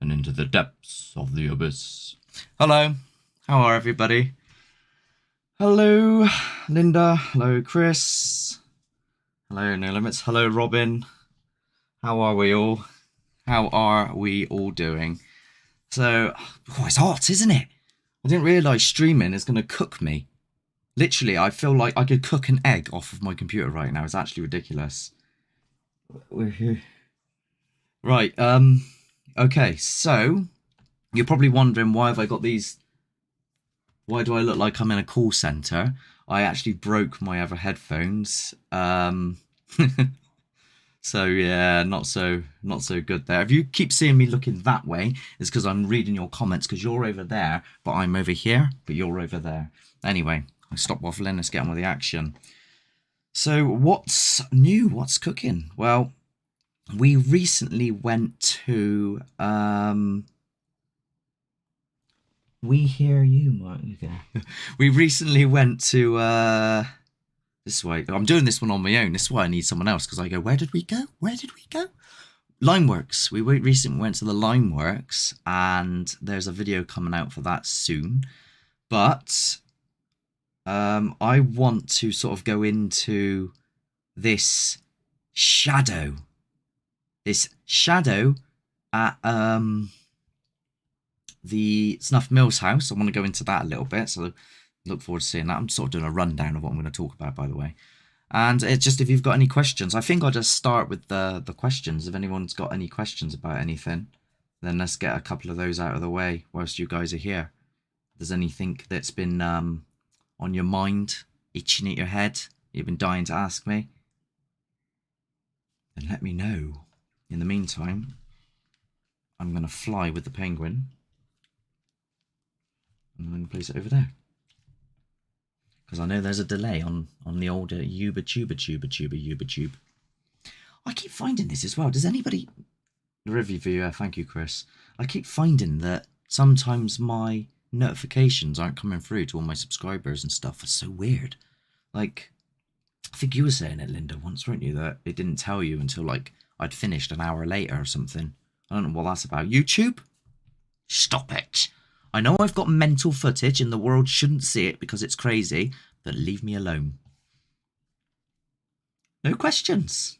and into the depths of the abyss. Hello, how are everybody? Hello, Linda. Hello, Chris. Hello, No Limits. Hello, Robin. How are we all? How are we all doing? So, it's hot, isn't it? I didn't realise streaming is going to cook me. Literally, I feel like I could cook an egg off of my computer right now. It's actually ridiculous. We're here. Right, okay, so you're probably wondering why have I got these. Why do I look like I'm in a call centre? I actually broke my other headphones. So yeah, not so good there. If you keep seeing me looking that way, it's because I'm reading your comments because you're over there, but I'm over here, but you're over there. Anyway, I stop waffling, let's get on with the action. So what's new? What's cooking? Well, we recently went to we hear you, Mark. Okay. We recently went to this way. I'm doing this one on my own. This is why I need someone else, because I go, where did we go? Where did we go? Limeworks. We recently went to the Limeworks, and there's a video coming out for that soon. But I want to sort of go into this shadow. This shadow at the Snuff Mills house. I want to go into that a little bit, so look forward to seeing that. I'm sort of doing a rundown of what I'm going to talk about, by the way. And it's just, if you've got any questions, I think I'll just start with the questions. If anyone's got any questions about anything, then let's get a couple of those out of the way whilst you guys are here. If there's anything that's been on your mind, itching at your head, you've been dying to ask me, then let me know. In the meantime, I'm going to fly with the penguin. And I'm going to place it over there. Because I know there's a delay on the older Yuba tube. I keep finding this as well. Does anybody... The review viewer, thank you, Chris. I keep finding that sometimes my notifications aren't coming through to all my subscribers and stuff. It's so weird. Like, I think you were saying it, Linda, once, weren't you? That it didn't tell you until, like, I'd finished an hour later or something. I don't know what that's about. YouTube? Stop it. I know I've got mental footage and the world shouldn't see it because it's crazy, but leave me alone. No questions.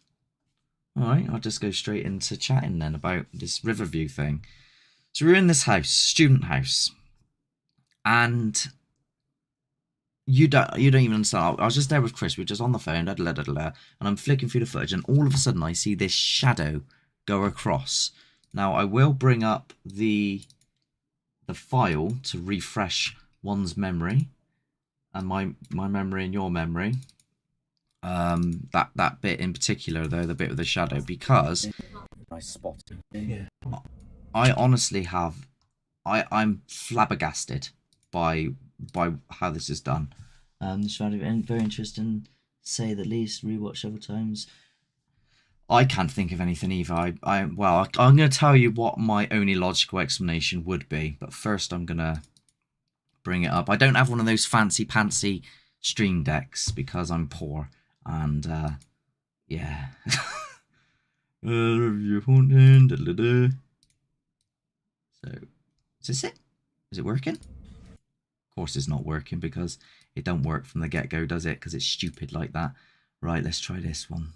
Alright, I'll just go straight into chatting then about this Riverview thing. So we're in this house, student house, and you don't even understand. I was just there with Chris, we were just on the phone, and I'm flicking through the footage, and all of a sudden I see this shadow go across. Now I will bring up the file to refresh one's memory, and my memory and your memory. That bit in particular, though, the bit with the shadow, because nice spot. Yeah. I honestly have, I'm flabbergasted by how this is done. The shadow, very interesting, say the least. Rewatch several times. I can't think of anything either. Well, I'm going to tell you what my only logical explanation would be, but first I'm going to bring it up. I don't have one of those fancy stream decks because I'm poor, and yeah. So, is this it? Is it working? Of course it's not working, because it don't work from the get-go, does it? Because it's stupid like that. Right, let's try this one.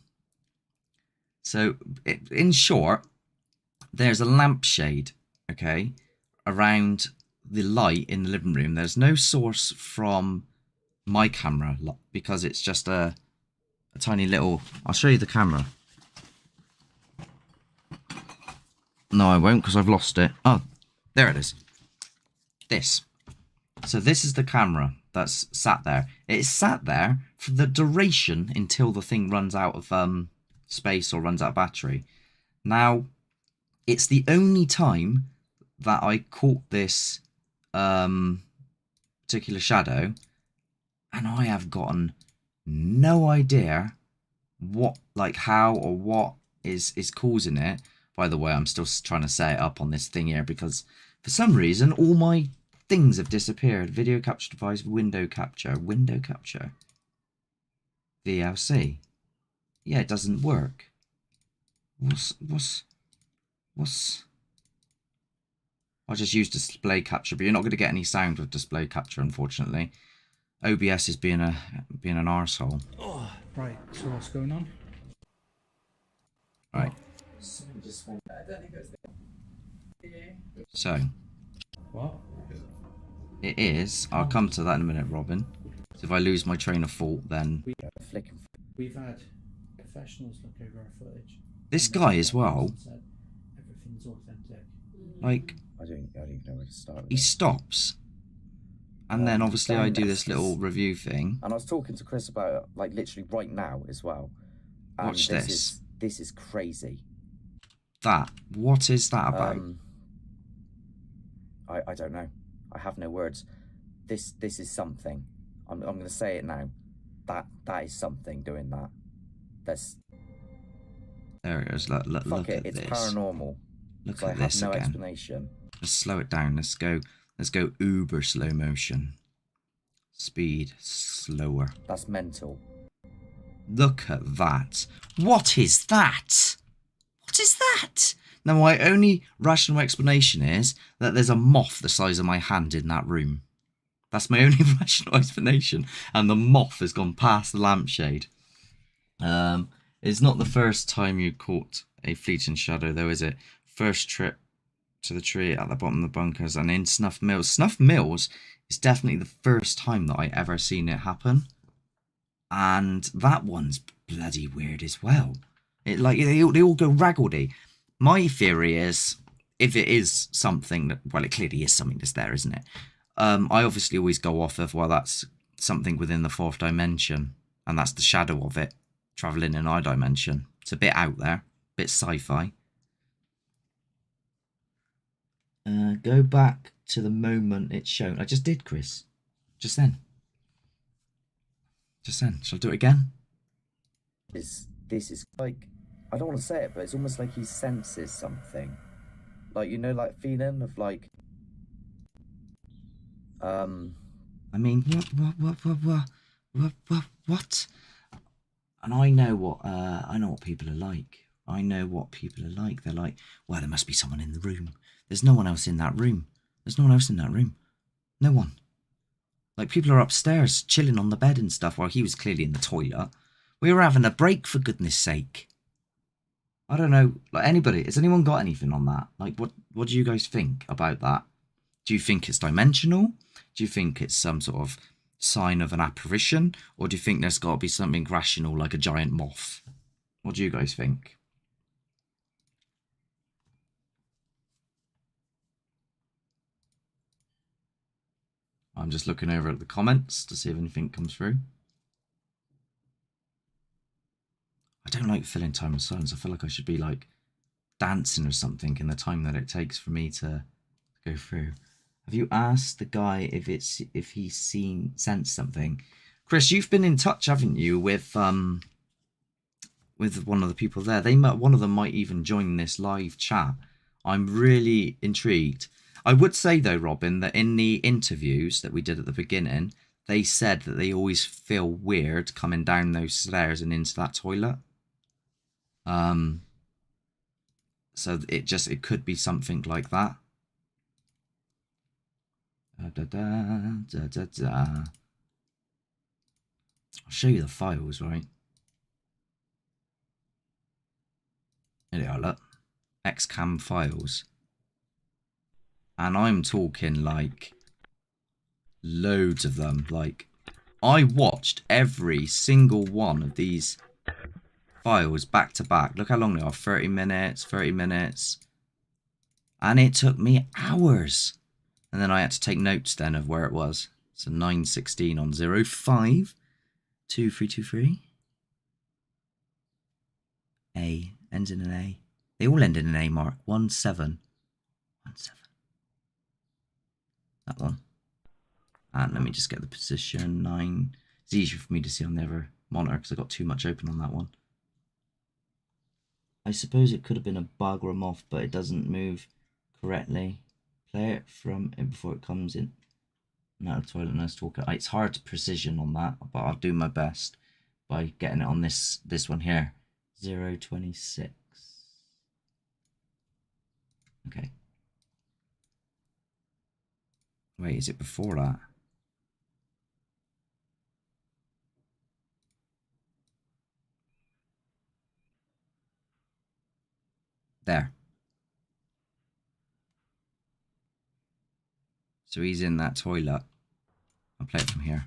So, in short, there's a lampshade, okay, around the light in the living room. There's no source from my camera because it's just a tiny little... I'll show you the camera. No, I won't, because I've lost it. Oh, there it is. This. So this is the camera that's sat there. It's sat there for the duration until the thing runs out of space or runs out of battery. Now, it's the only time that I caught this particular shadow, and I have gotten no idea what, like, how or what is causing it. By the way, I'm still trying to set it up on this thing here because for some reason all my things have disappeared. Video capture device, window capture, VLC. Yeah, it doesn't work. What's I'll just use display capture, but you're not going to get any sound with display capture, unfortunately. OBS is being an arsehole. Oh, right, so what's going on? Right. So. What? It is. I'll come to that in a minute, Robin. So if I lose my train of thought, then... We've had professionals look over our footage. This guy as well. Everything's authentic. Like... I don't even know where to start with he stops. And then obviously I do this little is, review thing. And I was talking to Chris about it, like, literally right now as well. And watch this. This is crazy. That. What is that about? I don't know. I have no words. This is something. I'm going to say it now. That is something doing that. There it is. Look at it's this. Paranormal. Look so at this again. I have no again. explanation. Let's slow it down. Let's go uber slow motion. Speed slower. That's mental. Look at that. What is that? What is that? Now, my only rational explanation is that there's a moth the size of my hand in that room. That's my only rational explanation. And the moth has gone past the lampshade. It's not the first time you caught a fleeting shadow, though, is it? First trip to the tree at the bottom of the bunkers and in Snuff Mills. Snuff Mills is definitely the first time that I ever seen it happen. And that one's bloody weird as well. They all go raggledy. My theory is, if it is something that, well, it clearly is something that's there, isn't it? I obviously always go off of, well, that's something within the fourth dimension. And that's the shadow of it, travelling in our dimension. It's a bit out there, a bit sci-fi. Go back to the moment it's shown. I just did, Chris. Just then. Shall I do it again? This is like, I don't want to say it, but it's almost like he senses something. Like, you know, like feeling of like... I mean, what? And I know what people are like. I know what people are like. They're like, well, there must be someone in the room. There's no one else in that room. There's no one else in that room. No one. Like, people are upstairs chilling on the bed and stuff while he was clearly in the toilet. We were having a break, for goodness sake. I don't know. Like, anybody, has anyone got anything on that? Like, what do you guys think about that? Do you think it's dimensional? Do you think it's some sort of sign of an apparition? Or do you think there's got to be something rational, like a giant moth? What do you guys think? I'm just looking over at the comments to see if anything comes through. I don't like filling time with silence. I feel like I should be like dancing or something in the time that it takes for me to go through. Have you asked the guy if he's sensed something? Chris, you've been in touch, haven't you, with one of the people there? One of them might even join this live chat. I'm really intrigued. I would say, though, Robin, that in the interviews that we did at the beginning, they said that they always feel weird coming down those stairs and into that toilet. So it could be something like that. I'll show you the files, right? Here they are, look. XCAM files. And I'm talking like loads of them. Like, I watched every single one of these files back to back. Look how long they are. 30 minutes, 30 minutes. And it took me hours. And then I had to take notes then of where it was. So 916 on 05 2323. A. Ends in an A. They all end in an A, Mark. 17. That one. And let me just get the position. 9. It's easier for me to see on the other monitor because I got too much open on that one. I suppose it could have been a bug or a moth, but it doesn't move correctly. Play it from it before it comes in. Not a toilet nurse talker. It's hard to precision on that, but I'll do my best by getting it on this one here. 026. Okay. Wait, is it before that? There. So he's in that toilet. I'll play it from here.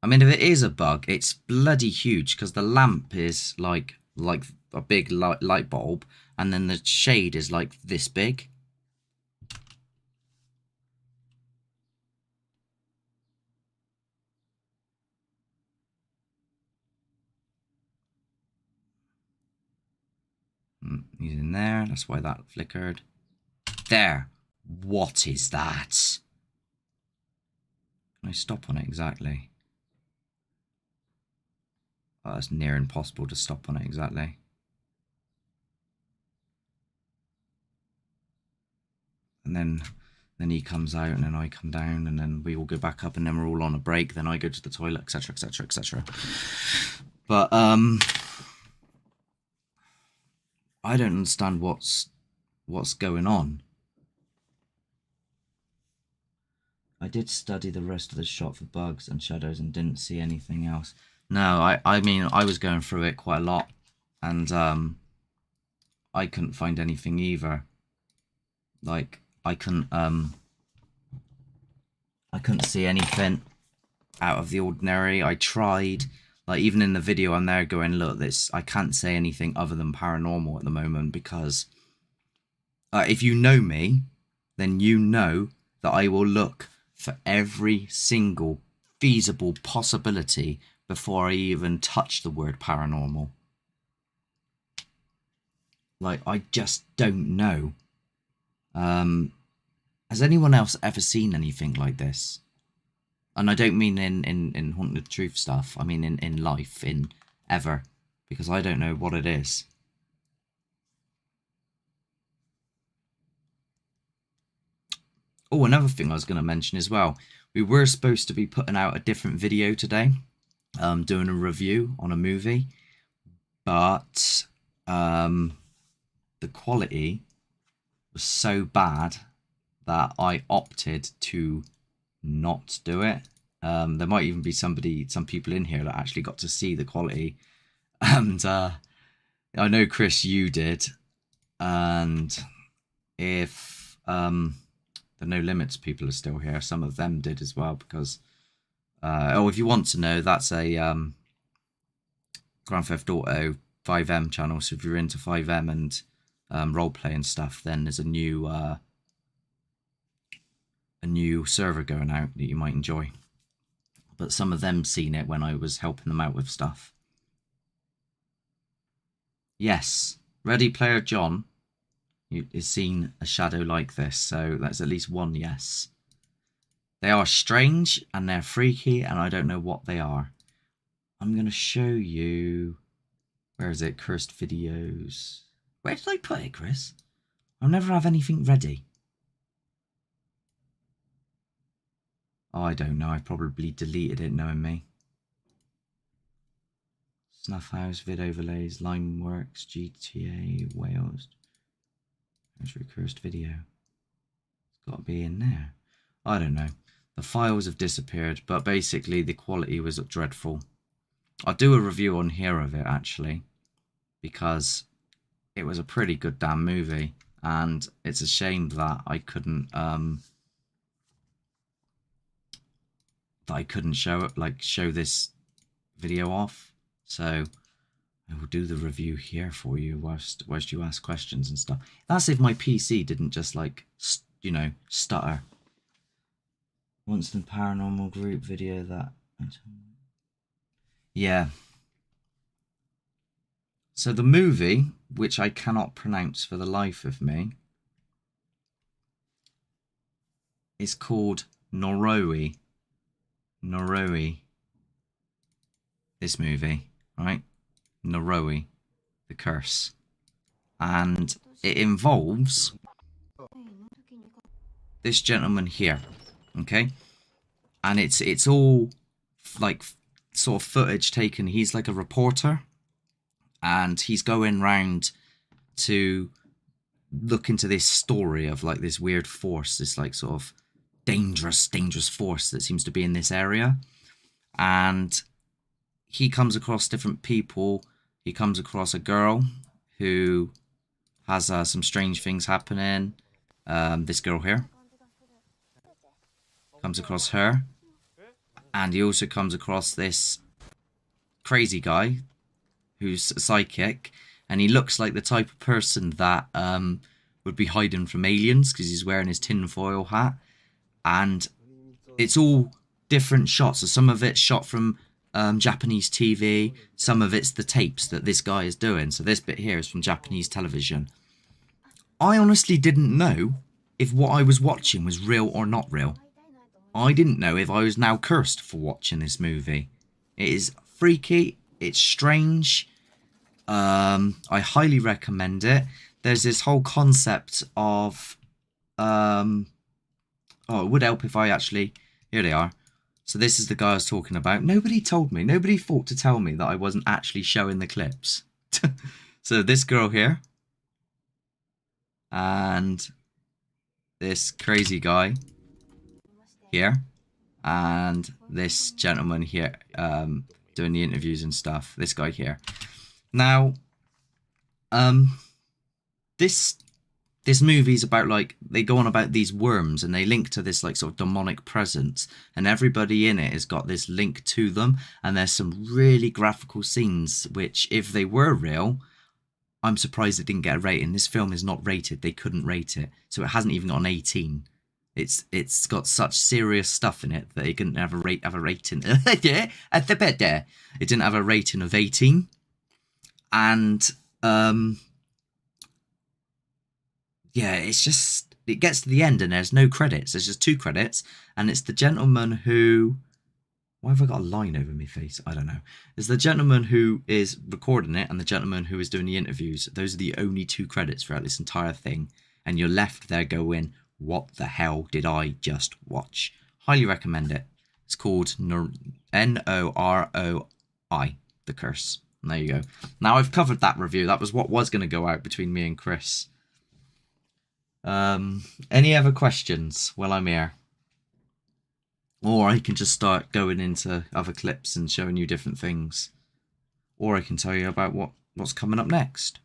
I mean, if it is a bug, it's bloody huge because the lamp is like a big light bulb, and then the shade is like this big. He's in there. That's why that flickered. There. What is that? Can I stop on it exactly? Oh, it's near impossible to stop on it exactly. And then he comes out, and then I come down, and then we all go back up, and then we're all on a break. Then I go to the toilet, etc., etc., etc. But I don't understand what's going on. I did study the rest of the shot for bugs and shadows and didn't see anything else. No, I mean, I was going through it quite a lot, and I couldn't find anything either. Like, I couldn't see anything out of the ordinary. I tried, like, even in the video I'm there going, look, this, I can't say anything other than paranormal at the moment, because if you know me, then you know that I will look for every single feasible possibility before I even touch the word paranormal. Like, I just don't know. Has anyone else ever seen anything like this? And I don't mean in Haunted Truth stuff. I mean in life, in ever. Because I don't know what it is. Oh, another thing I was going to mention as well. We were supposed to be putting out a different video today. Doing a review on a movie. But the quality was so bad that I opted to not do it. There might even be some people in here that actually got to see the quality. And I know, Chris, you did. And if the No Limits people are still here, some of them did as well, because if you want to know, that's a Grand Theft Auto 5M channel. So if you're into 5M and roleplay and stuff, then there's a new server going out that you might enjoy. But some of them seen it when I was helping them out with stuff. Yes, Ready Player John has seen a shadow like this, so that's at least one yes. They are strange and they're freaky, and I don't know what they are. I'm going to show you... Where is it? Cursed videos. Where did I put it, Chris? I'll never have anything ready. Oh, I don't know. I probably deleted it, knowing me. Snuff House, Vid Overlays, Limeworks, GTA, Wales. There's a cursed video. It's got to be in there. I don't know. The files have disappeared, but basically the quality was dreadful. I'll do a review on here of it, actually, because it was a pretty good damn movie, and it's a shame that I couldn't show this video off. So I will do the review here for you whilst you ask questions and stuff. That's if my PC didn't just, like, you know, stutter. Once the paranormal group video that... Yeah. So the movie, which I cannot pronounce for the life of me, is called Noroi. Noroi. This movie, right? Noroi, The Curse. And it involves this gentleman here, okay? And it's all, like, sort of footage taken. He's like a reporter, and he's going round to look into this story of like this weird force, this like sort of dangerous force that seems to be in this area. And he comes across different people. He comes across a girl who has some strange things happening. This girl here comes across her, and he also comes across this crazy guy who's a psychic, and he looks like the type of person that would be hiding from aliens because he's wearing his tinfoil hat. And it's all different shots. So some of it's shot from Japanese TV, some of it's the tapes that this guy is doing. So this bit here is from Japanese television. I honestly didn't know if what I was watching was real or not real. I didn't know if I was now cursed for watching this movie. It is freaky, it's strange. I highly recommend it. There's this whole concept of oh, it would help if I actually, here they are. So this is the guy I was talking about. Nobody told me, nobody thought to tell me that I wasn't actually showing the clips. So this girl here, and this crazy guy here, and this gentleman here doing the interviews and stuff, this guy here. Now this movie is about, like, they go on about these worms and they link to this like sort of demonic presence, and everybody in it has got this link to them, and there's some really graphical scenes which, if they were real, I'm surprised it didn't get a rating. This film is not rated. They couldn't rate it, so it hasn't even got an 18. It's got such serious stuff in it that it couldn't have a rating. It didn't have a rating of 18, and yeah, it's just, it gets to the end and there's no credits. There's just 2 credits, and it's the gentleman who, why have I got a line over my face? I don't know. It's the gentleman who is recording it and the gentleman who is doing the interviews. Those are the only 2 credits throughout this entire thing, and you're left there going, what the hell did I just watch? Highly recommend it. It's called N-O-R-O-I, The Curse. And there you go. Now I've covered that review. That was what was going to go out between me and Chris. Any other questions while I'm here? Or I can just start going into other clips and showing you different things. Or I can tell you about what's coming up next.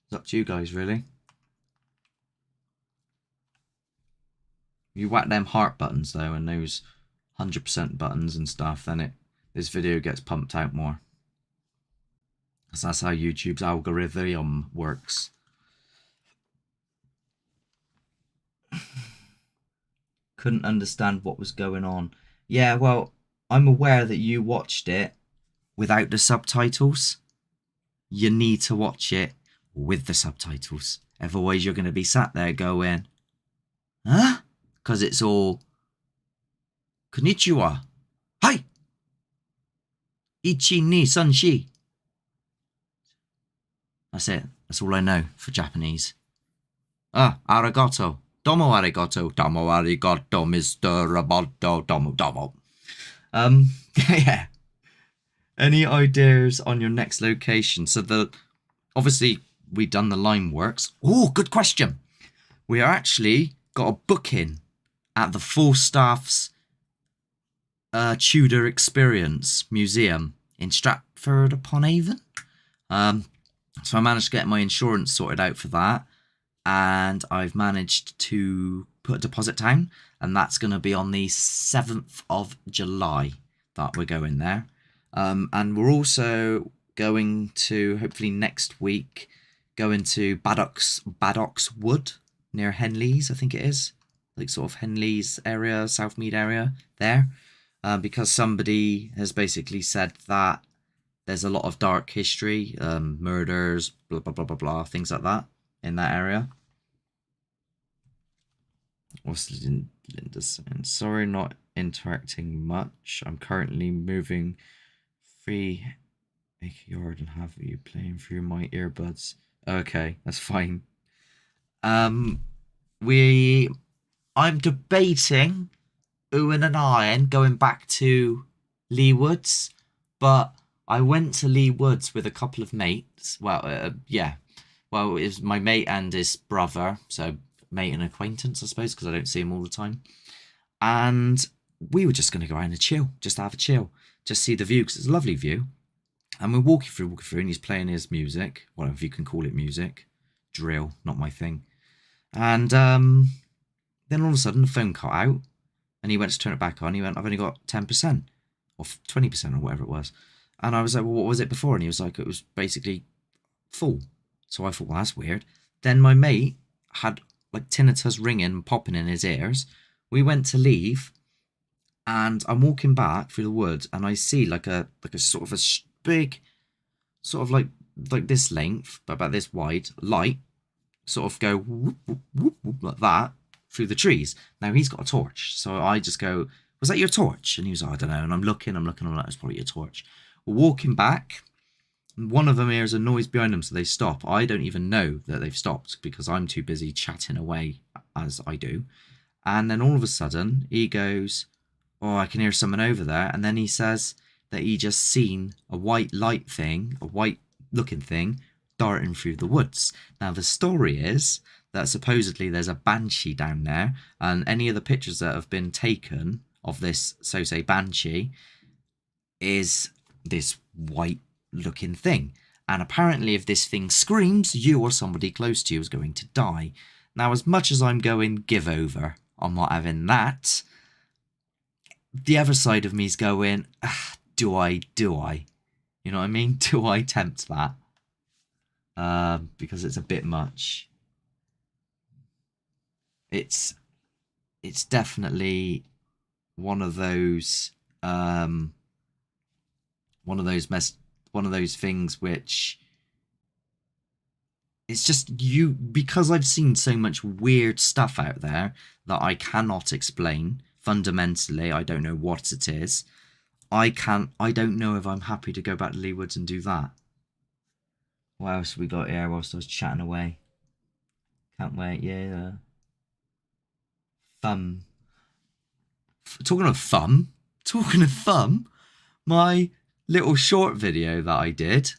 It's up to you guys, really. You whack them heart buttons though, and those 100% buttons and stuff, then this video gets pumped out more. Because that's how YouTube's algorithm works. Couldn't understand what was going on. Yeah, well, I'm aware that you watched it without the subtitles. You need to watch it with the subtitles. Otherwise, you're going to be sat there going, huh? Because it's all konnichiwa. Hi! Ichi ni sanshi. That's it. That's all I know for Japanese. Ah, arigato. Domo arigato. Domo arigato, Mr. Roboto. Domo. Yeah. Any ideas on your next location? So obviously we've done the lime works. Oh, good question. We are actually got a booking at the Falstaff's Tudor Experience Museum in Stratford-upon-Avon. So I managed to get my insurance sorted out for that, and I've managed to put a deposit down, and that's going to be on the 7th of July that we're going there. And we're also going to, hopefully next week, go into Baddocks Wood near Henleys, I think it is. Like sort of Henleys area, Southmead area there. Because somebody has basically said that there's a lot of dark history, murders, blah, blah, blah, blah, blah, things like that in that area. What's Linda saying? Sorry, not interacting much. I'm currently moving free backyard and have you playing through my earbuds. Okay, that's fine. I'm debating Owen and Iron going back to Lee Woods, but I went to Lee Woods with a couple of mates. Well, yeah. well, it was my mate and his brother, so mate and acquaintance, I suppose, because I don't see him all the time. And we were just going to go around and chill, just have a chill, just see the view, because it's a lovely view. And we're walking through, and he's playing his music, whatever you can call it, music, drill, not my thing. And then all of a sudden the phone cut out, and he went to turn it back on. He went, I've only got 10% or 20% or whatever it was. And I was like, well, what was it before? And he was like, it was basically full. So I thought, well, that's weird. Then my mate had like tinnitus ringing, popping in his ears. We went to leave, and I'm walking back through the woods, and I see like a sort of a big, sort of like this length, but about this wide, light, sort of go whoop, whoop, whoop, whoop, like that through the trees. Now he's got a torch, so I just go, was that your torch? And he was like, I don't know. And I'm looking, I'm like, it's probably your torch. We're walking back, and one of them hears a noise behind them, so they stop. I don't even know that they've stopped because I'm too busy chatting away as I do. And then all of a sudden he goes, oh, I can hear someone over there. And then he says that he just seen a white light thing, a white looking thing, darting through the woods. Now the story is that supposedly there's a banshee down there, and any of the pictures that have been taken of this so-say banshee is this white looking thing. And apparently if this thing screams, you or somebody close to you is going to die. Now, as much as I'm going give over, I'm not having that, the other side of me is going, do I? You know what I mean? Do I tempt that? Because it's a bit much. It's definitely one of those things which it's just because I've seen so much weird stuff out there that I cannot explain. Fundamentally, I don't know what it is. I don't know if I'm happy to go back to Lee Woods and do that. What else have we got here whilst I was chatting away? Can't wait, yeah. Thumb. Talking of thumb, my little short video that I did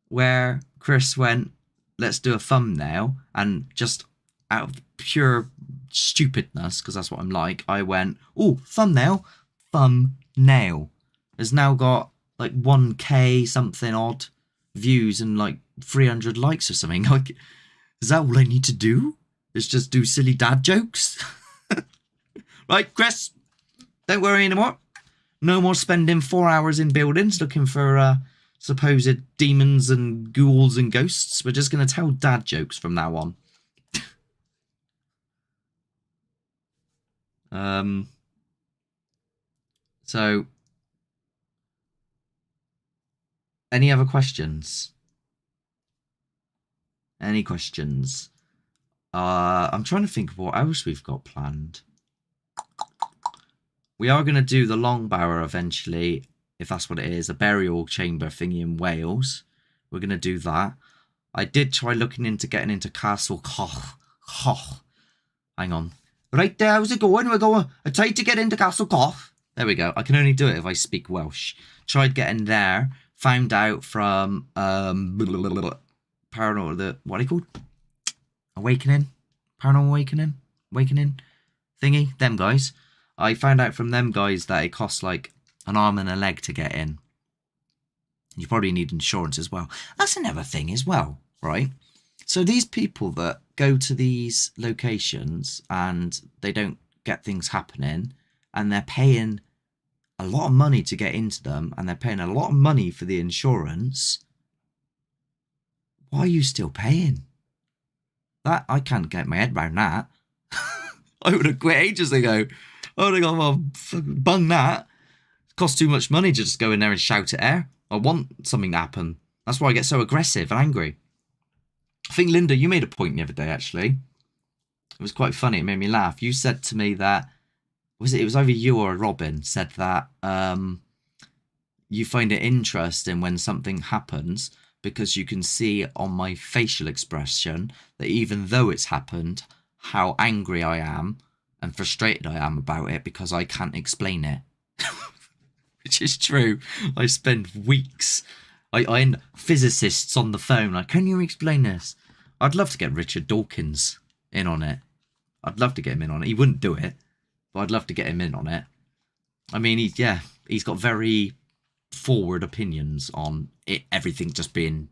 where Chris went, let's do a thumbnail, and just out of pure stupidness, because that's what I'm like, I went, oh, thumbnail. Has now got like 1k something odd views and like 300 likes or something. Like, is that all I need to do? Is just do silly dad jokes? Right, Chris, don't worry anymore. No more spending 4 hours in buildings looking for supposed demons and ghouls and ghosts. We're just going to tell dad jokes from now on. So, any other questions? Any questions? I'm trying to think of what else we've got planned. We are going to do the Long Bower eventually, if that's what it is, a burial chamber thingy in Wales. We're going to do that. I did try looking into getting into Castle Coch. Hang on. Right there, how's it going? We're going. I tried to get into Castle Coch. There we go. I can only do it if I speak Welsh. Tried getting there. Found out from paranormal. What are they called? Awakening. Paranormal Awakening. Thingy. Them guys. I found out from them guys that it costs like an arm and a leg to get in. You probably need insurance as well. That's another thing as well, right? So these people that go to these locations and they don't get things happening, and they're paying a lot of money to get into them, and they're paying a lot of money for the insurance. Why are you still paying? That I can't get my head around that. I would have quit ages ago. I would have gone, well, fucking bung that. It costs too much money to just go in there and shout at air. I want something to happen. That's why I get so aggressive and angry. I think, Linda, you made a point the other day, actually. It was quite funny. It made me laugh. You said to me that, it was either you or Robin said that you find it interesting when something happens because you can see on my facial expression that even though it's happened, how angry I am and frustrated I am about it because I can't explain it. Which is true. I spend weeks. I end physicists on the phone like, can you explain this? I'd love to get Richard Dawkins in on it. I'd love to get him in on it. He wouldn't do it, but I'd love to get him in on it. I mean, he's got very forward opinions on it, everything just being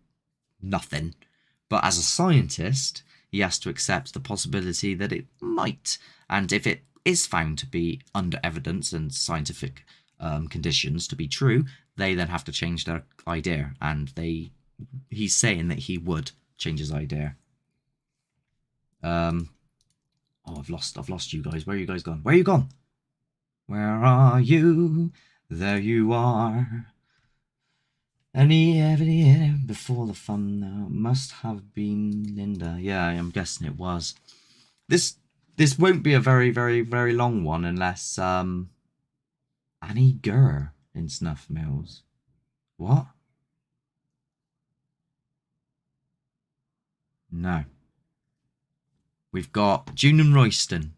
nothing. But as a scientist, he has to accept the possibility that it might. And if it is found to be under evidence and scientific conditions to be true, they then have to change their idea. And he's saying that he would change his idea. Oh, I've lost you guys. Where are you guys gone? Where are you gone? Where are you? There you are. Any before the fun now must have been Linda. Yeah, I'm guessing it was. This won't be a very, very, very long one unless Annie Gurr in Snuff Mills. What? No. We've got June and Royston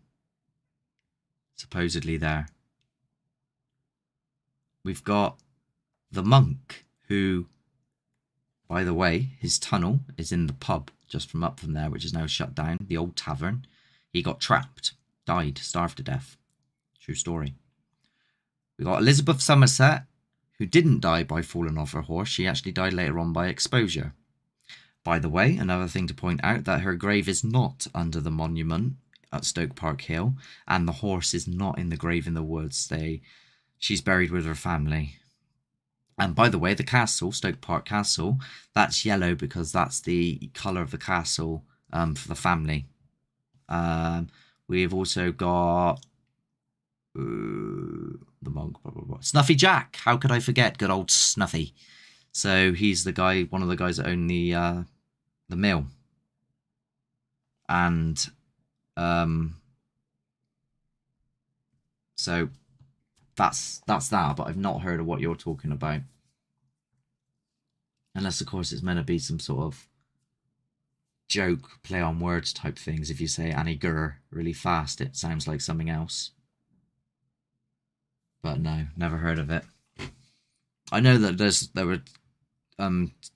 supposedly there. We've got the monk who, by the way, his tunnel is in the pub just up from there, which is now shut down, the old tavern. He got trapped, died, starved to death. True story. We got Elizabeth Somerset, who didn't die by falling off her horse. She actually died later on by exposure. By the way, another thing to point out, that her grave is not under the monument at Stoke Park Hill, and the horse is not in the grave in the woods. She's buried with her family. And by the way, the castle, Stoke Park Castle, that's yellow because that's the colour of the castle for the family. We've also got the monk, blah, blah, blah. Snuffy Jack. How could I forget good old Snuffy? So he's the guy, one of the guys that own the mill. And so that's that, but I've not heard of what you're talking about. Unless, of course, it's meant to be some sort of joke, play on words type things. If you say Annie Gurr really fast, it sounds like something else. But no, never heard of it. I know that there were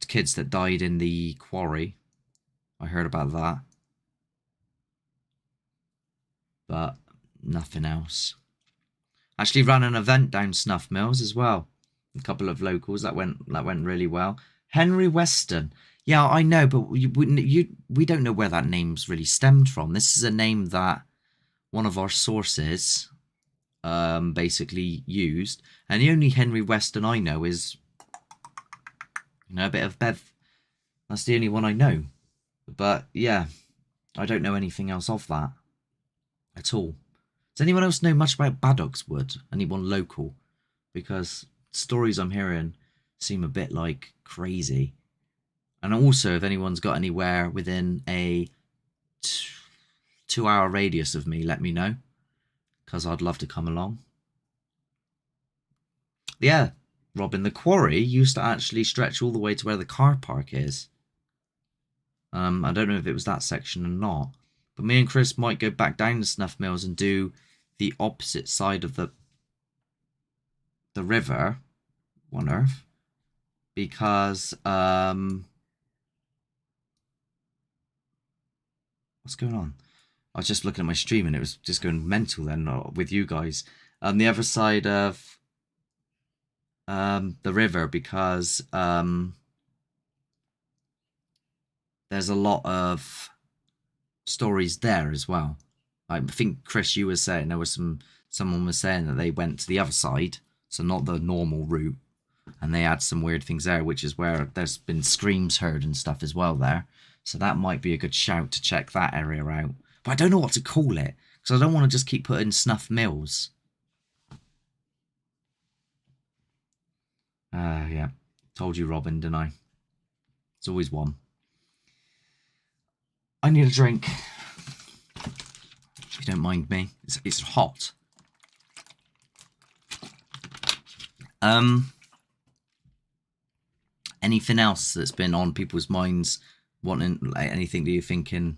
kids that died in the quarry. I heard about that. But nothing else. Actually ran an event down Snuff Mills as well. A couple of locals that went really well. Henry Weston. Yeah, I know, but we don't know where that name's really stemmed from. This is a name that one of our sources basically used, and the only Henry Weston I know is, a bit of Bev. That's the only one I know. But yeah, I don't know anything else of that at all. Does anyone else know much about Baddock's Wood? Anyone local? Because stories I'm hearing seem a bit like crazy. And also, if anyone's got anywhere within a 2-hour radius of me, let me know, because I'd love to come along. Yeah, Robin, the quarry used to actually stretch all the way to where the car park is. I don't know if it was that section or not, but me and Chris might go back down to Snuff Mills and do the opposite side of the river, One Earth, because what's going on? I was just looking at my stream and it was just going mental then with you guys. The other side of the river, because there's a lot of stories there as well. I think, Chris, you were saying there was someone was saying that they went to the other side, so not the normal route, and they had some weird things there, which is where there's been screams heard and stuff as well there. So that might be a good shout to check that area out. But I don't know what to call it, because I don't want to just keep putting Snuff Mills. Yeah. Told you, Robin, didn't I? It's always one. I need a drink. If you don't mind me. It's hot. Anything else that's been on people's minds? Wanting, like, anything that you're thinking,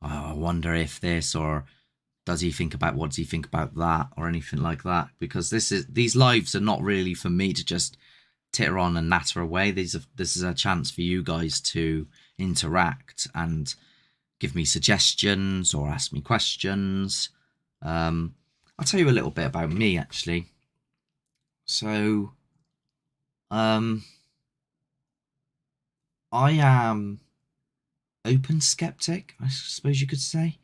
oh, I wonder if this, or does he think about, what does he think about that, or anything like that? Because these lives are not really for me to just titter on and natter away. This is a chance for you guys to interact and give me suggestions or ask me questions. I'll tell you a little bit about me, actually. So, I am open skeptic, I suppose you could say.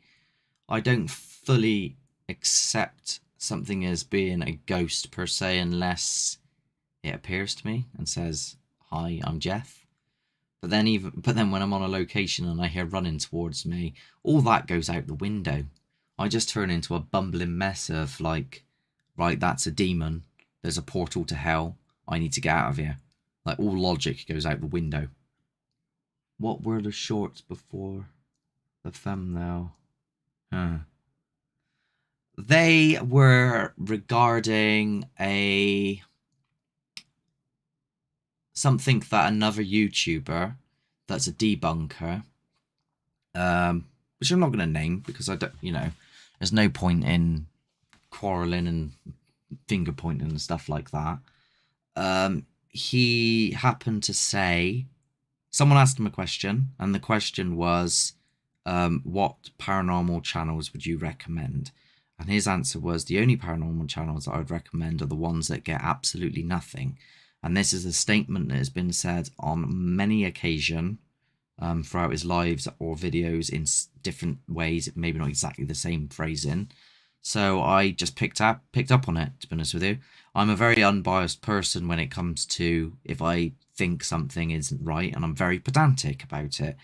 I don't fully accept something as being a ghost per se unless it appears to me and says, "Hi, I'm Jeff." But then when I'm on a location and I hear running towards me, all that goes out the window. I just turn into a bumbling mess of like, right, that's a demon. There's a portal to hell. I need to get out of here. Like, all logic goes out the window. What were the shorts before the thumbnail? They were regarding something that another YouTuber that's a debunker, which I'm not going to name because I don't, there's no point in quarreling and finger pointing and stuff like that. He happened to say, someone asked him a question, and the question was, what paranormal channels would you recommend? And his answer was, the only paranormal channels that I would recommend are the ones that get absolutely nothing. And this is a statement that has been said on many occasions throughout his lives or videos in different ways, maybe not exactly the same phrasing. So I just picked up on it, to be honest with you. I'm a very unbiased person when it comes to if I think something isn't right, and I'm very pedantic about it.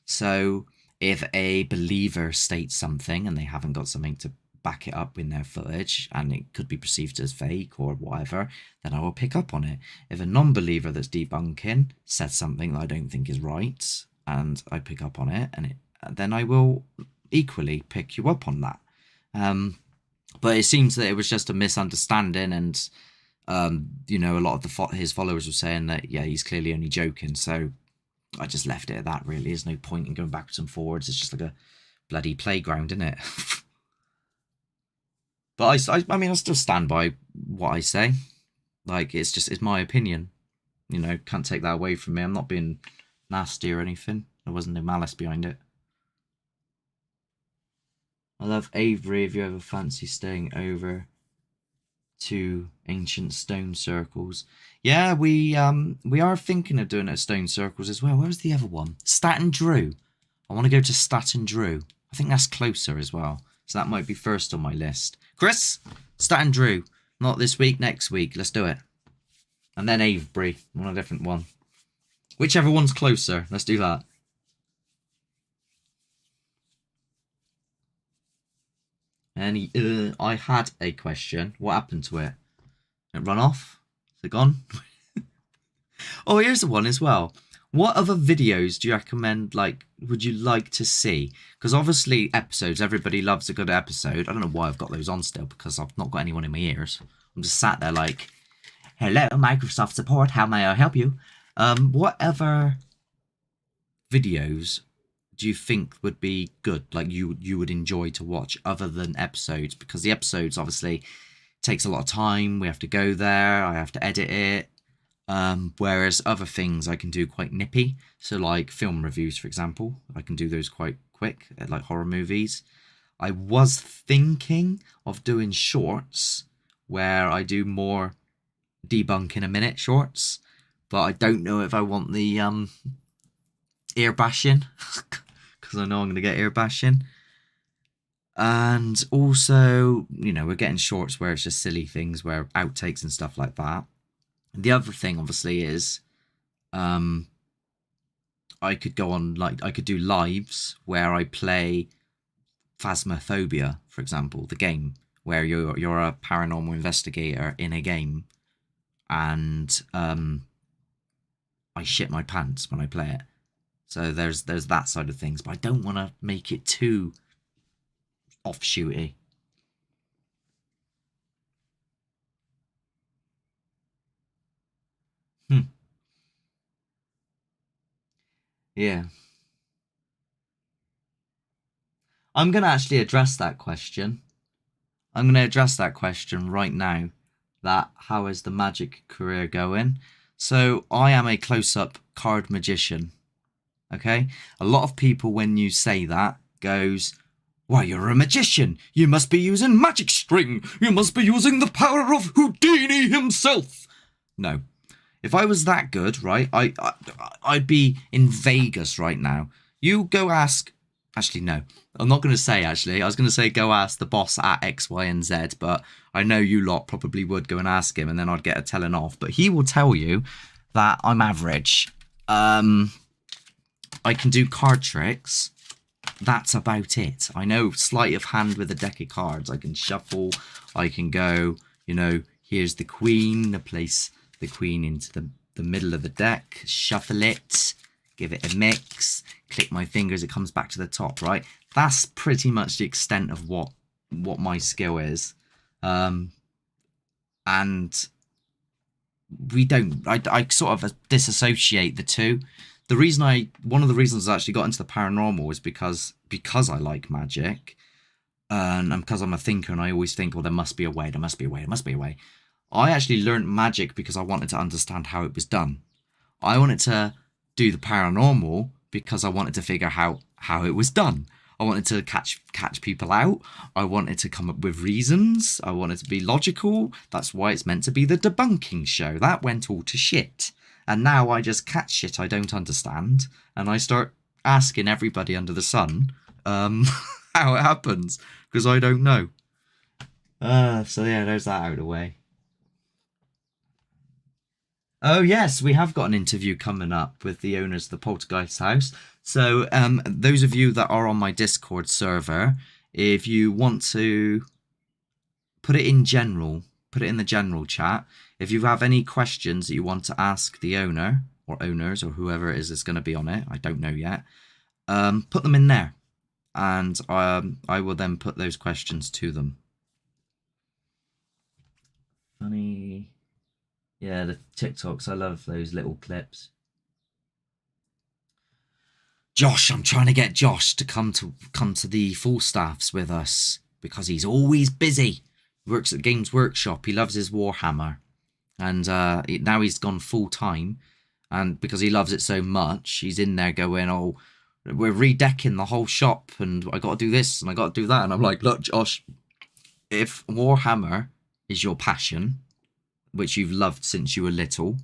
So if a believer states something and they haven't got something to back it up in their footage and it could be perceived as fake or whatever, then I will pick up on it. If a non-believer that's debunking says something that I don't think is right and I pick up on it, then I will equally pick you up on that. But it seems that it was just a misunderstanding, and a lot of his followers were saying that, yeah, he's clearly only joking. So I just left it at that, really. There's no point in going backwards and forwards. It's just like a bloody playground, isn't it? But I mean, I still stand by what I say. Like, it's my opinion. Can't take that away from me. I'm not being nasty or anything. There wasn't no malice behind it. I love Avery. If you ever fancy staying over to ancient stone circles, yeah, we are thinking of doing it at stone circles as well. Where's the other one? Staten Drew. I want to go to Staten Drew. I think that's closer as well, so that might be first on my list. Chris, Staten Drew. Not this week, next week. Let's do it. And then Avebury on a different one. Whichever one's closer. Let's do that. And I had a question. What happened to it? It run off? Is it gone? Oh, here's the one as well. What other videos do you recommend, would you like to see? Because obviously episodes, everybody loves a good episode. I don't know why I've got those on still, because I've not got anyone in my ears. I'm just sat there like, hello, Microsoft support, how may I help you? What other videos do you think would be good, like you would enjoy to watch other than episodes? Because the episodes obviously takes a lot of time. We have to go there. I have to edit it. Whereas other things I can do quite nippy. So like film reviews, for example, I can do those quite quick, like horror movies. I was thinking of doing shorts where I do more debunk in a minute shorts, but I don't know if I want the ear bashing because I know I'm going to get ear bashing. And also, we're getting shorts where it's just silly things, where outtakes and stuff like that. The other thing, obviously, is I could go on, I could do lives where I play Phasmophobia, for example, the game where you're a paranormal investigator in a game, and I shit my pants when I play it. So there's that side of things, but I don't want to make it too offshooty. Yeah. I'm going to actually address that question. I'm going to address that question right now. How is the magic career going? So I am a close-up card magician. Okay? A lot of people, when you say that, goes, why, you're a magician. You must be using magic string. You must be using the power of Houdini himself. No. If I was that good, right, I'd be in Vegas right now. You go ask... Actually, no. I'm not going to say, actually. I was going to say go ask the boss at X, Y, and Z, but I know you lot probably would go and ask him, and then I'd get a telling off. But he will tell you that I'm average. I can do card tricks. That's about it. I know sleight of hand with a deck of cards. I can shuffle. I can go, you know, here's the queen. I place the queen into the middle of the deck. Shuffle it. Give it a mix. Click my fingers. It comes back to the top, right? That's pretty much the extent of what my skill is. And we don't... I sort of disassociate the two. One of the reasons I actually got into the paranormal is because I like magic, and because I'm a thinker, and I always think, well, there must be a way, there must be a way, there must be a way. I actually learned magic because I wanted to understand how it was done. I wanted to do the paranormal because I wanted to figure out how it was done. I wanted to catch people out. I wanted to come up with reasons. I wanted to be logical. That's why it's meant to be the debunking show. That went all to shit. And now I just catch shit I don't understand, and I start asking everybody under the sun how it happens, because I don't know. So yeah, there's that out of the way. Oh yes, we have got an interview coming up with the owners of the Poltergeist house. So those of you that are on my Discord server, if you want to put it in general, put it in the general chat. If you have any questions that you want to ask the owner or owners or whoever it is that's going to be on it, I don't know yet, put them in there, and I will then put those questions to them. Funny. Yeah, the TikToks, I love those little clips. Josh, I'm trying to get Josh to come to the full staffs with us because he's always busy. Works at Games Workshop. He loves his Warhammer. And now he's gone full time, and because he loves it so much, he's in there going, oh, we're redecking the whole shop, and I got to do this, and I got to do that. And I'm like, look, Josh, if Warhammer is your passion, which you've loved since you were little,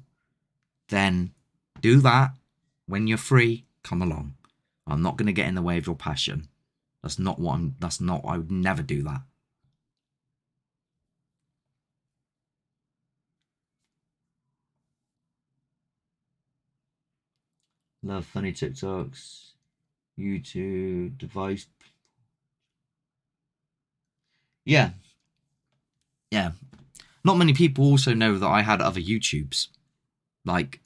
then do that. When you're free, come along. I'm not going to get in the way of your passion. I would never do that. Love funny TikToks. YouTube, device. Yeah. Yeah. Not many people also know that I had other YouTubes. Like,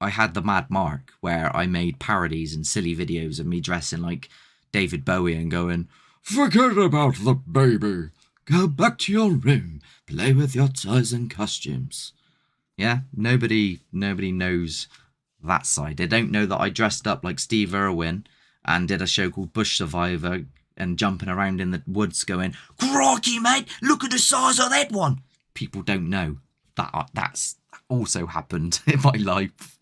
I had the Mad Mark, where I made parodies and silly videos of me dressing like David Bowie and going, forget about the baby. Go back to your room. Play with your toys and costumes. Yeah, nobody knows that side. They don't know that I dressed up like Steve Irwin and did a show called Bush Survivor and jumping around in the woods going, crikey, mate, look at the size of that one. People don't know that that's also happened in my life.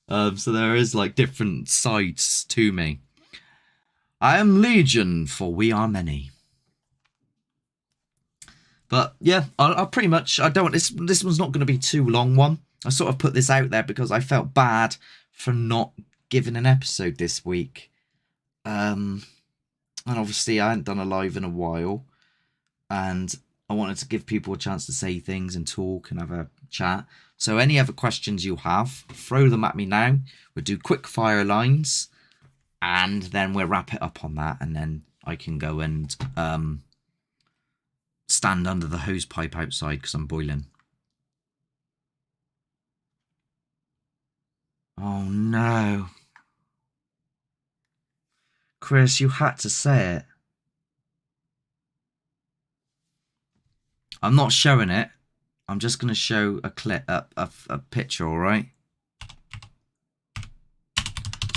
So there is like different sides to me. I am Legion, for we are many. But yeah, I pretty much, I don't, this one's not going to be too long one. I sort of put this out there because I felt bad for not giving an episode this week. And obviously I hadn't done a live in a while, and I wanted to give people a chance to say things and talk and have a chat. So any other questions you have, throw them at me now. We'll do quick fire lines, and then we'll wrap it up on that, and then I can go and stand under the hose pipe outside because I'm boiling. Oh no. Chris, you had to say it. I'm not showing it. I'm just going to show a clip, a picture, all right?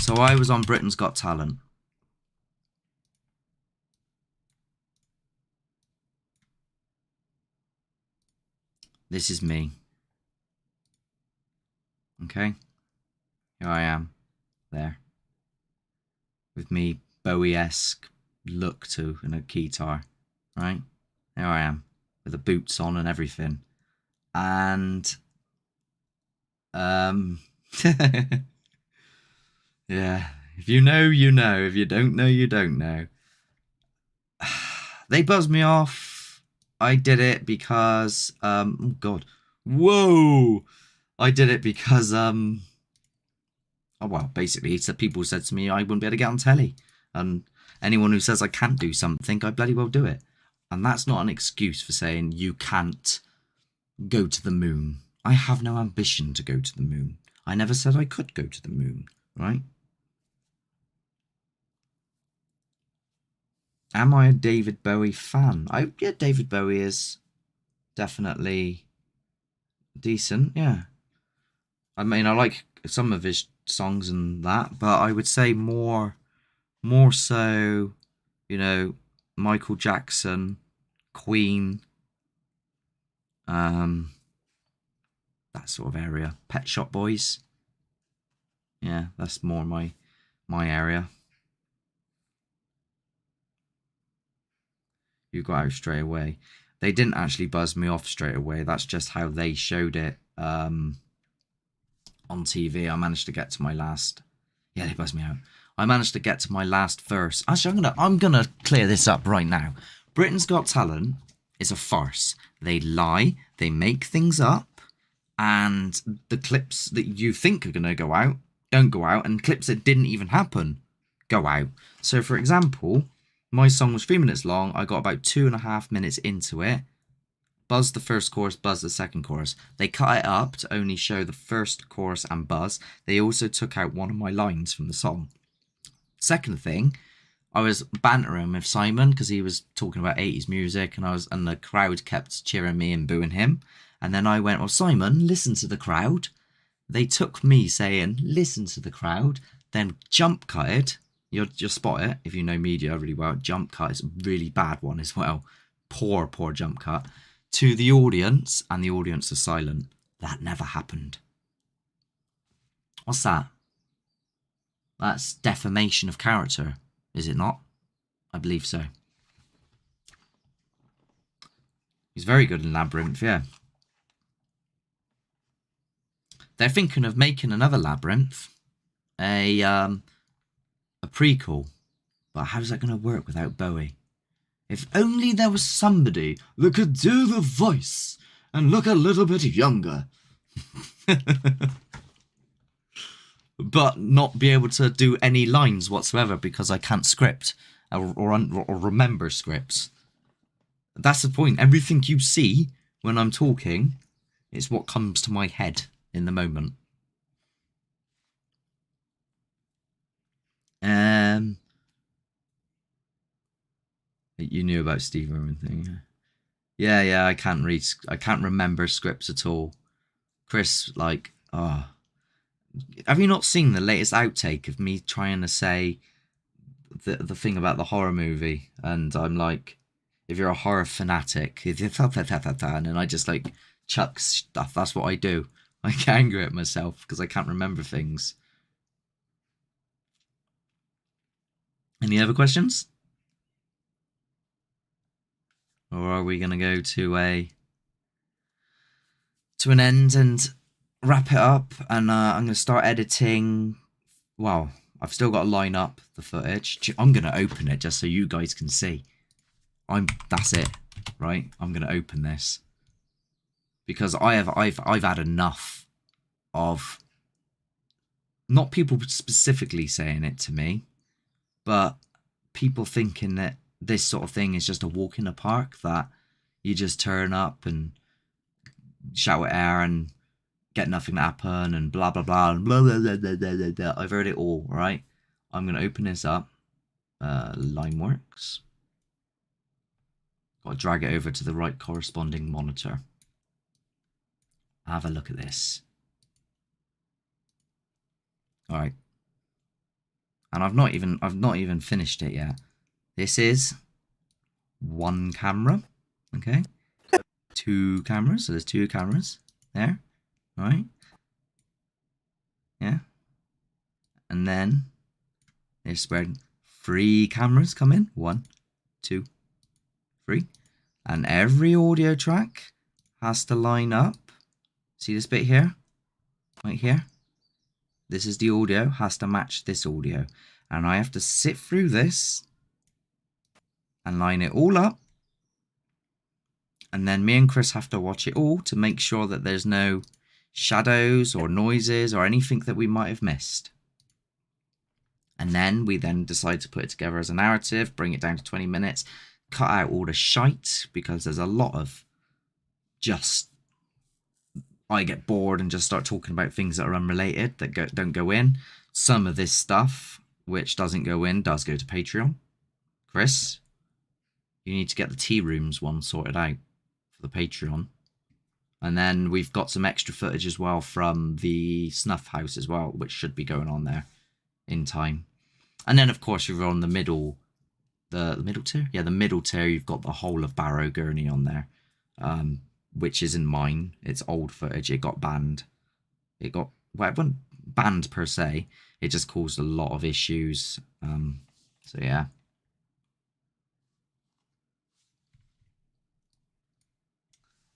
So I was on Britain's Got Talent. This is me. Okay? Here I am. There. with me Bowie-esque look to and a guitar, right? There I am with the boots on and everything, and yeah. If you know, you know. If you don't know, you don't know. They buzzed me off. I did it because oh god, whoa! I did it because oh well, basically, it's that people said to me I wouldn't be able to get on telly, and anyone who says I can't do something, I bloody well do it, and that's not an excuse for saying you can't go to the moon. I have no ambition to go to the moon. I never said I could go to the moon, right? Am I a David Bowie fan? Yeah, David Bowie is definitely decent, yeah. I mean, I like some of his songs and that, but I would say more so, you know, Michael Jackson, Queen, that sort of area. Pet Shop Boys. Yeah, that's more my area. You got out straight away. They didn't actually buzz me off straight away. That's just how they showed it on TV. I managed to get to my last. Yeah, they buzzed me out. I managed to get to my last verse. Actually, I'm gonna clear this up right now. Britain's Got Talent is a farce. They lie. They make things up, and the clips that you think are gonna go out don't go out, and clips that didn't even happen go out. So, for example, my song was 3 minutes long. I got about 2.5 minutes into it. Buzz the first chorus, buzz the second chorus. They cut it up to only show the first chorus and buzz. They also took out one of my lines from the song. Second thing, I was bantering with Simon because he was talking about 80s music, and the crowd kept cheering me and booing him. And then I went, well, Simon, listen to the crowd. They took me saying, listen to the crowd, then jump cut it. You'll spot it if you know media really well. Jump cut is a really bad one as well. Poor jump cut. To the audience, and the audience is silent. That never happened. What's that? That's defamation of character, is it not? I believe so. He's very good in Labyrinth, yeah. They're thinking of making another Labyrinth, a prequel, but how's that going to work without Bowie? If only there was somebody that could do the voice and look a little bit younger. But not be able to do any lines whatsoever because I can't script or remember scripts. That's the point. Everything you see when I'm talking is what comes to my head in the moment. You knew about Steve Irwin thing. Yeah, I can't remember scripts at all. Chris, like, oh. Have you not seen the latest outtake of me trying to say the thing about the horror movie? And I'm like, if you're a horror fanatic, and then I just like chuck stuff. That's what I do. I get angry at myself because I can't remember things. Any other questions? Or are we going to go to an end and wrap it up? And I'm going to start editing. Well, I've still got to line up the footage. I'm going to open it just so you guys can see. That's it, right? I'm going to open this because I've had enough of not people specifically saying it to me, but people thinking that this sort of thing is just a walk in the park, that you just turn up and shout at air and get nothing to happen and blah blah blah and blah blah blah blah blah blah. I've heard it all, right? I'm gonna open this up. Limeworks. Got to drag it over to the right corresponding monitor. Have a look at this. All right. And I've not even finished it yet. This is one camera, okay? 2 cameras, so there's 2 cameras there, right? Yeah. And then they're spread 3 cameras come in. 1, 2, 3. And every audio track has to line up. See this bit here? Right here? This is the audio, has to match this audio. And I have to sit through this and line it all up. And then me and Chris have to watch it all to make sure that there's no shadows or noises or anything that we might have missed. And then we decide to put it together as a narrative, bring it down to 20 minutes, cut out all the shite, because there's a lot of just, I get bored and just start talking about things that are unrelated, that don't go in. Some of this stuff, which doesn't go in, does go to Patreon. Chris, you need to get the tea rooms one sorted out for the Patreon. And then we've got some extra footage as well from the snuff house as well, which should be going on there in time. And then of course you're on the middle, the middle tier? Yeah, the middle tier, you've got the whole of Barrow Gurney on there, which isn't mine. It's old footage. It got banned. Well, it wasn't banned per se. It just caused a lot of issues. So yeah.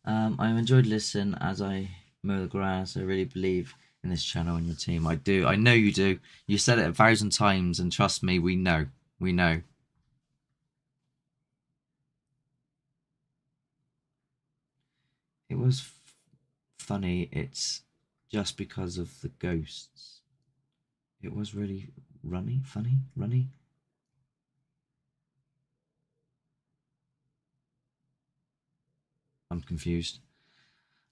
I've enjoyed listening as I mow the grass. I really believe in this channel and your team. I do. I know you do. You said it 1,000 times, and trust me, we know. We know. It was funny. It's just because of the ghosts. It was really funny. I'm confused.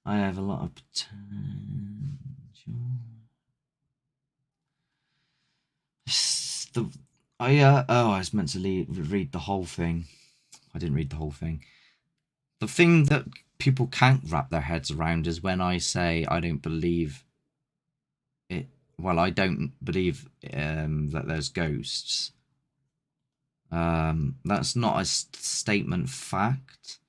I have a lot of potential. I was meant to read the whole thing. I didn't read the whole thing. The thing that people can't wrap their heads around is when I say I don't believe it. Well, I don't believe that there's ghosts. That's not a statement fact.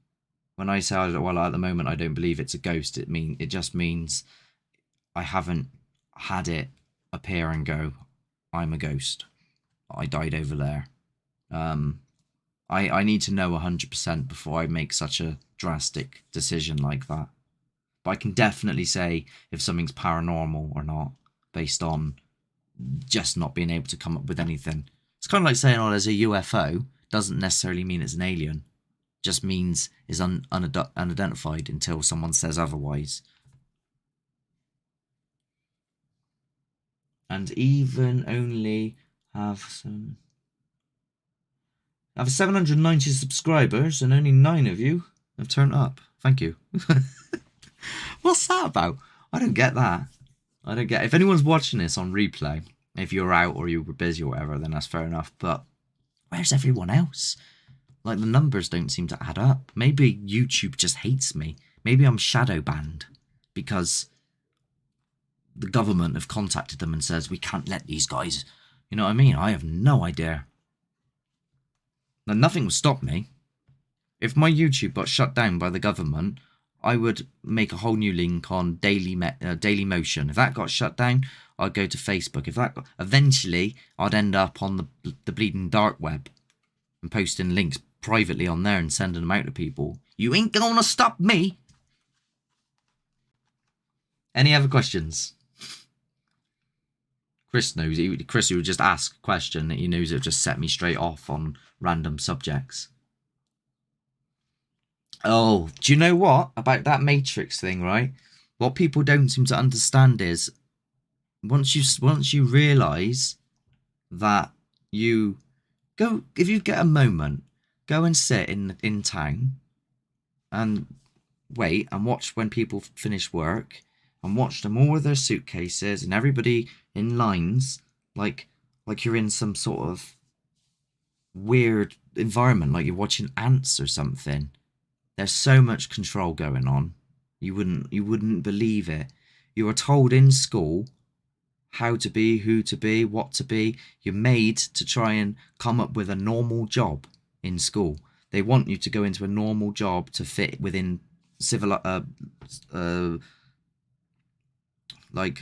When I say, well, at the moment I don't believe it's a ghost, it just means I haven't had it appear and go, I'm a ghost. I died over there. I need to know 100% before I make such a drastic decision like that. But I can definitely say if something's paranormal or not, based on just not being able to come up with anything. It's kind of like saying, oh, there's a UFO. Doesn't necessarily mean it's an alien. Just means is unidentified until someone says otherwise. And even only have 790 subscribers, and only 9 of you have turned up. Thank you. What's that about? I don't get that. I don't get it. If anyone's watching this on replay, if you're out or you were busy or whatever, then that's fair enough. But where's everyone else? Like, the numbers don't seem to add up. Maybe YouTube just hates me. Maybe I'm shadow banned because the government have contacted them and says, we can't let these guys. You know what I mean? I have no idea. Now, nothing will stop me. If my YouTube got shut down by the government, I would make a whole new link on Daily Motion. If that got shut down, I'd go to Facebook. If that eventually, I'd end up on the bleeding dark web and posting links privately on there and sending them out to people. You ain't gonna stop me. Any other questions? Chris knows. Chris would just ask a question that he knows it would just set me straight off on random subjects. Oh, do you know what? About that Matrix thing, right? What people don't seem to understand is once you realise that you go, if you get a moment, go and sit in town and wait and watch when people finish work and watch them all with their suitcases and everybody in lines like you're in some sort of weird environment, like you're watching ants or something. There's so much control going on. You wouldn't believe it. You were told in school how to be, who to be, what to be. You're made to try and come up with a normal job in school. They want you to go into a normal job to fit within like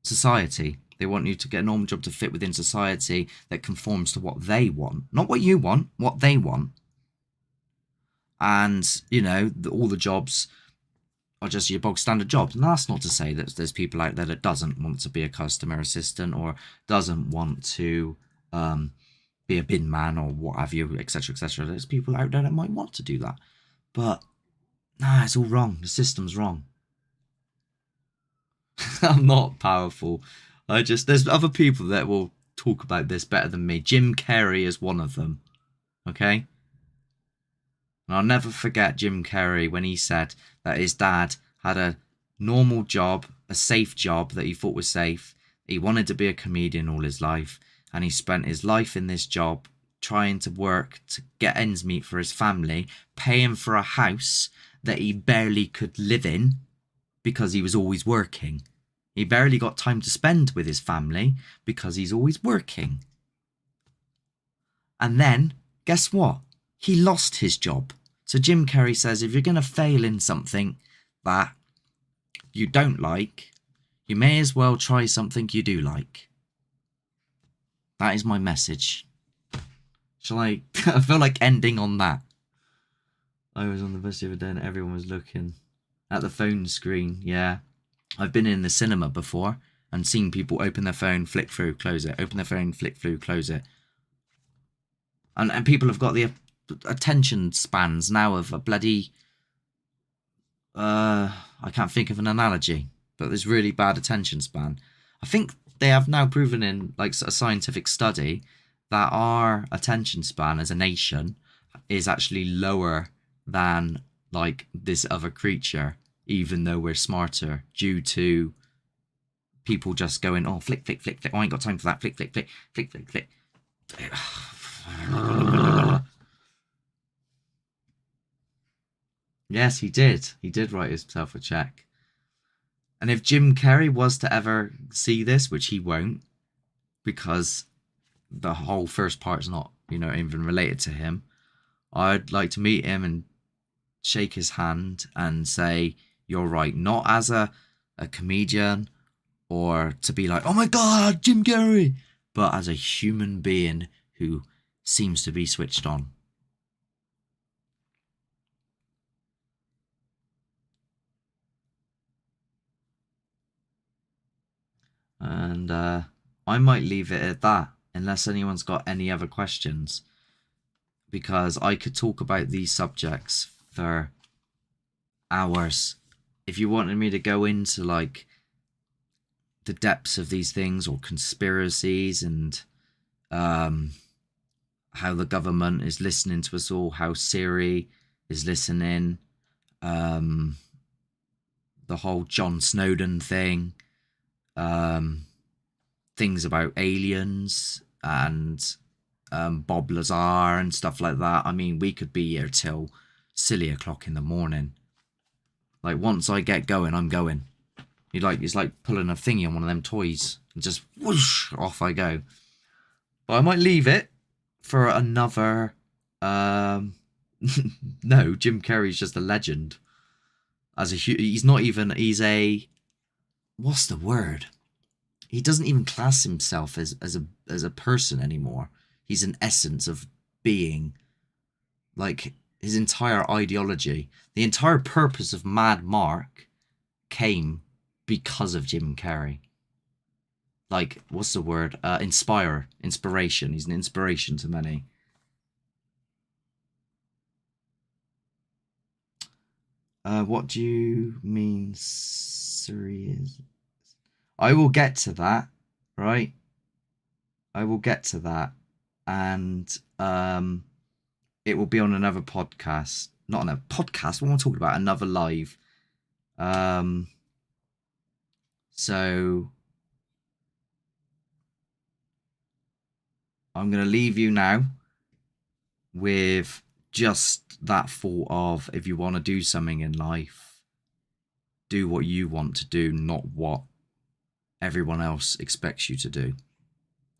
society. They want you to get a normal job to fit within society that conforms to what they want. Not what you want, what they want. And, you know, all the jobs are just your bog standard jobs. And that's not to say that there's people out there that doesn't want to be a customer assistant or doesn't want to be a bin man or what have you, etc., etc. There's people out there that might want to do that. But, nah, it's all wrong. The system's wrong. I'm not powerful. There's other people that will talk about this better than me. Jim Carrey is one of them. Okay? And I'll never forget Jim Carrey when he said that his dad had a normal job, a safe job that he thought was safe. He wanted to be a comedian all his life. And he spent his life in this job trying to work to get ends meet for his family, paying for a house that he barely could live in because he was always working. He barely got time to spend with his family because he's always working. And then, guess what? He lost his job. So Jim Carrey says if you're going to fail in something that you don't like, you may as well try something you do like. That is my message. Shall I? I feel like ending on that. I was on the bus the other day and everyone was looking at the phone screen. Yeah. I've been in the cinema before and seen people open their phone, flick through, close it. Open their phone, flick through, close it. And people have got the attention spans now of a bloody... I can't think of an analogy, but there's really bad attention span. I think they have now proven in like a scientific study that our attention span as a nation is actually lower than like this other creature, even though we're smarter, due to people just going, oh, flick, flick, flick, flick. Oh, I ain't got time for that. Flick, flick, flick, flick, flick, flick. Yes, he did. He did write himself a check. And if Jim Carrey was to ever see this, which he won't, because the whole first part's not, you know, even related to him, I'd like to meet him and shake his hand and say, you're right, not as a comedian or to be like, oh my God, Jim Carrey, but as a human being who seems to be switched on. And I might leave it at that, unless anyone's got any other questions, because I could talk about these subjects for hours. If you wanted me to go into like the depths of these things or conspiracies and how the government is listening to us all, how Siri is listening, the whole John Snowden thing, things about aliens and Bob Lazar and stuff like that. I mean, we could be here till silly o'clock in the morning. Like, once I get going, I'm going. It's like pulling a thingy on one of them toys and just whoosh, off I go. But I might leave it for another. No, Jim Carrey's just a legend. He's not even. He's a. What's the word? He doesn't even class himself as a person anymore. He's an essence of being. Like, his entire ideology, the entire purpose of Mad Mark came because of Jim Carrey. Like, what's the word? Inspiration. He's an inspiration to many. What do you mean, serious? I will get to that, right? I will get to that. And it will be on another podcast. Not on a podcast, what am I talking about? Another live. So I'm going to leave you now with just that thought of, if you want to do something in life, do what you want to do, not what everyone else expects you to do.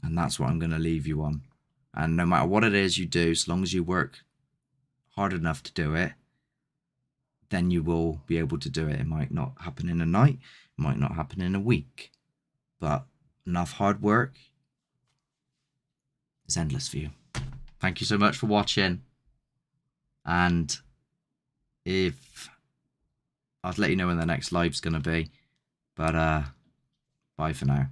And that's what I'm going to leave you on. And no matter what it is you do, so long as you work hard enough to do it, then you will be able to do it. It might not happen in a night, it might not happen in a week, but enough hard work, it's endless for you. Thank you so much for watching. And if I'll let you know when the next live's gonna be. But bye for now.